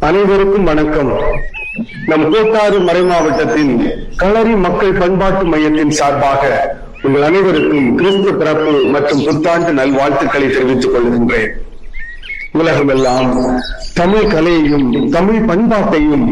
அனைவருக்கும் வணக்கம். நம் கோட்டாறு மறை மாவட்டத்தின் களரி மக்கள் பண்பாட்டு மையத்தின் சார்பாக உங்கள் அனைவருக்கும் கிறிஸ்து பிறப்பு மற்றும் புத்தாண்டு நல்வாழ்த்துக்களை தெரிவித்துக் கொள்கின்றேன். உலகமெல்லாம் தமிழ் கலையையும் தமிழ் பண்பாட்டையும்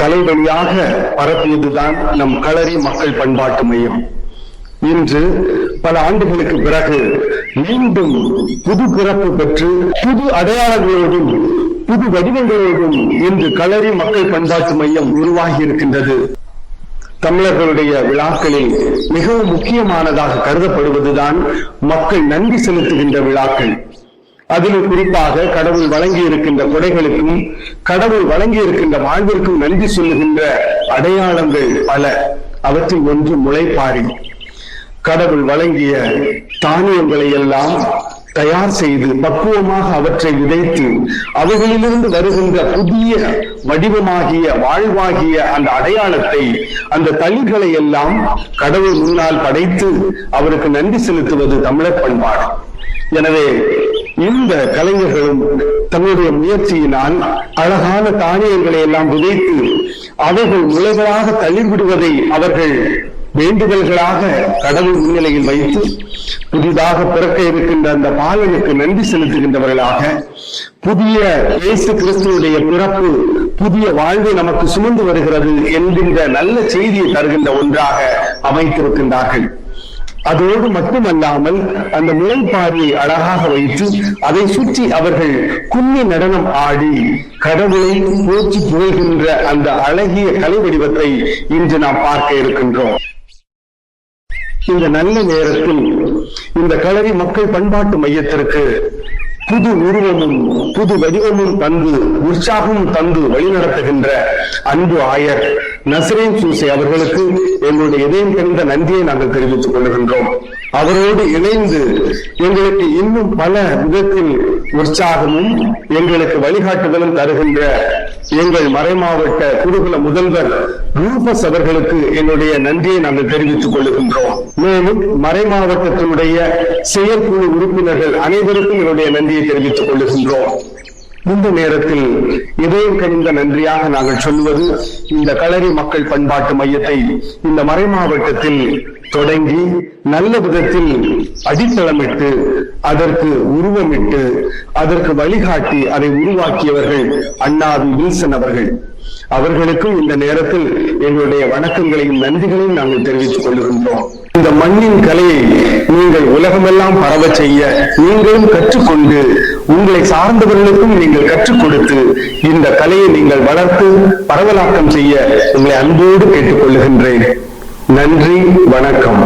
கலை வழியாக பரப்பியதுதான் நம் களரி மக்கள் பண்பாட்டு மையம். இன்று பல ஆண்டுகளுக்கு பிறகு மீண்டும் புது பிறப்பு பெற்று புது அடையாளங்களோடும் புது வடிவங்களோடும் இன்று களரி மக்கள் பண்பாட்டு மையம் உருவாகி இருக்கின்றது. தமிழர்களுடைய விழாக்களில் மிகவும் முக்கியமானதாக கருதப்படுவதுதான் மக்கள் நன்றி செலுத்துகின்ற விழாக்கள். அதிலும் குறிப்பாக கடவுள் வழங்கி இருக்கின்ற கொடைகளுக்கும் கடவுள் வழங்கி இருக்கின்ற வாழ்விற்கும் நன்றி சொல்லுகின்ற அடையாளங்கள் பல. அவற்றில் ஒன்று முளைப்பாரி. கடவுள் வழங்கிய தானியங்களை எல்லாம் தயார் செய்து பக்குவமாக அவற்றை விதைத்து அவைகளிலிருந்து வருகின்ற புதிய வடிவமாகிய வாழ்வாகிய அந்த அடையாளத்தை, அந்த தளிர்களை எல்லாம் கடவுள் முன்னால் படைத்து அவருக்கு நன்றி செலுத்துவது தமிழர் பண்பாடு. எனவே இந்த கலைஞர்களும் தன்னுடைய முயற்சியினால் அழகான தானியங்களை எல்லாம் விதைத்து அவைகள் முளைகளாக தளிர்விடுவதை அவர்கள் வேண்டுதல்களாக கடவுள் முன்னிலையில் வைத்து புதிதாக பிறக்க இருக்கின்ற அந்த பாலனுக்கு நன்றி செலுத்துகின்றவர்களாக புதிய இயேசு கிறிஸ்துவுடைய பிறப்பு புதிய வாழ்வை நமக்கு சுமந்து வருகிறது என்கின்ற நல்ல செய்தியை தருகின்ற ஒன்றாக அமைத்திருக்கின்றார்கள். அதோடு மட்டுமல்லாமல் அந்த முளைப்பாரியை அழகாக வைத்து அதை சுற்றி அவர்கள் கும்மி நடனம் ஆடி கடவுளை போற்றி புகழ்கின்ற அந்த அழகிய கலை வடிவத்தை இன்று நாம் பார்க்க இருக்கின்றோம். இந்த நல்ல நேரத்தில் இந்த களரி மக்கள் பண்பாட்டு மையத்திற்கு புது உருவமும் புது வடிவமும் தந்து உற்சாகமும் தந்து வழிநடத்துகின்ற அன்பு ஆயர் நசரேன் சூசை அவர்களுக்கு எங்களுடைய இதயம் கனிந்த நன்றியை நாங்கள் தெரிவித்துக் கொள்கின்றோம். அவரோடு இணைந்து எங்களுக்கு இன்னும் பல விதத்தில் உற்சாகமும் எங்களுக்கு வழிகாட்டுதலும் தருகின்ற எங்கள் மறைமாவட்ட குருகுல முதல்வர் ரூபஸ் அவர்களுக்கு என்னுடைய நன்றியை நாங்கள் தெரிவித்துக் கொள்கின்றோம். மேலும் மறை மாவட்டத்தினுடைய செயற்குழு உறுப்பினர்கள் அனைவருக்கும் என்னுடைய நன்றியை தெரிவித்துக் கொள்கின்றோம். இந்த நேரத்தில் இதயம் கனிந்த நன்றியாக நாங்கள் சொல்வது, இந்த களரி மக்கள் பண்பாட்டு மையத்தை இந்த மறை மாவட்டத்தில் தொடங்கி நல்ல விதத்தில் அடித்தளமிட்டு அதற்கு உருவமிட்டு அதற்கு வழிகாட்டி அதை உருவாக்கியவர்கள் அண்ணாவி வில்சன் அவர்கள். அவர்களுக்கும் இந்த நேரத்தில் எங்களுடைய வணக்கங்களையும் நன்றிகளையும் நாங்கள் தெரிவித்துக் கொள்கின்றோம். இந்த மண்ணின் கலையை நீங்கள் உலகமெல்லாம் பரவ செய்ய நீங்களும் கற்றுக்கொண்டு உங்களை சார்ந்தவர்களுக்கும் நீங்கள் கற்றுக் கொடுத்து இந்த கலையை நீங்கள் வளர்த்து பரவலாக்கம் செய்ய உங்களை அன்போடு கேட்டுக் கொள்ளுகின்றேன். நன்றி, வணக்கம்.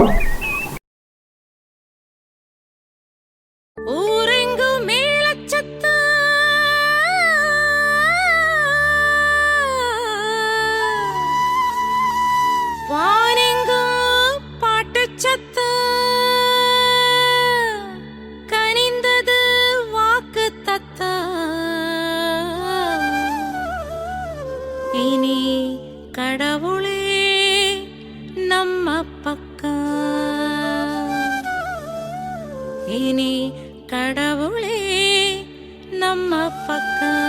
இனி கடவுளே நம்ம பக்கம், இனி கடவுளே நம்ம பக்கம்.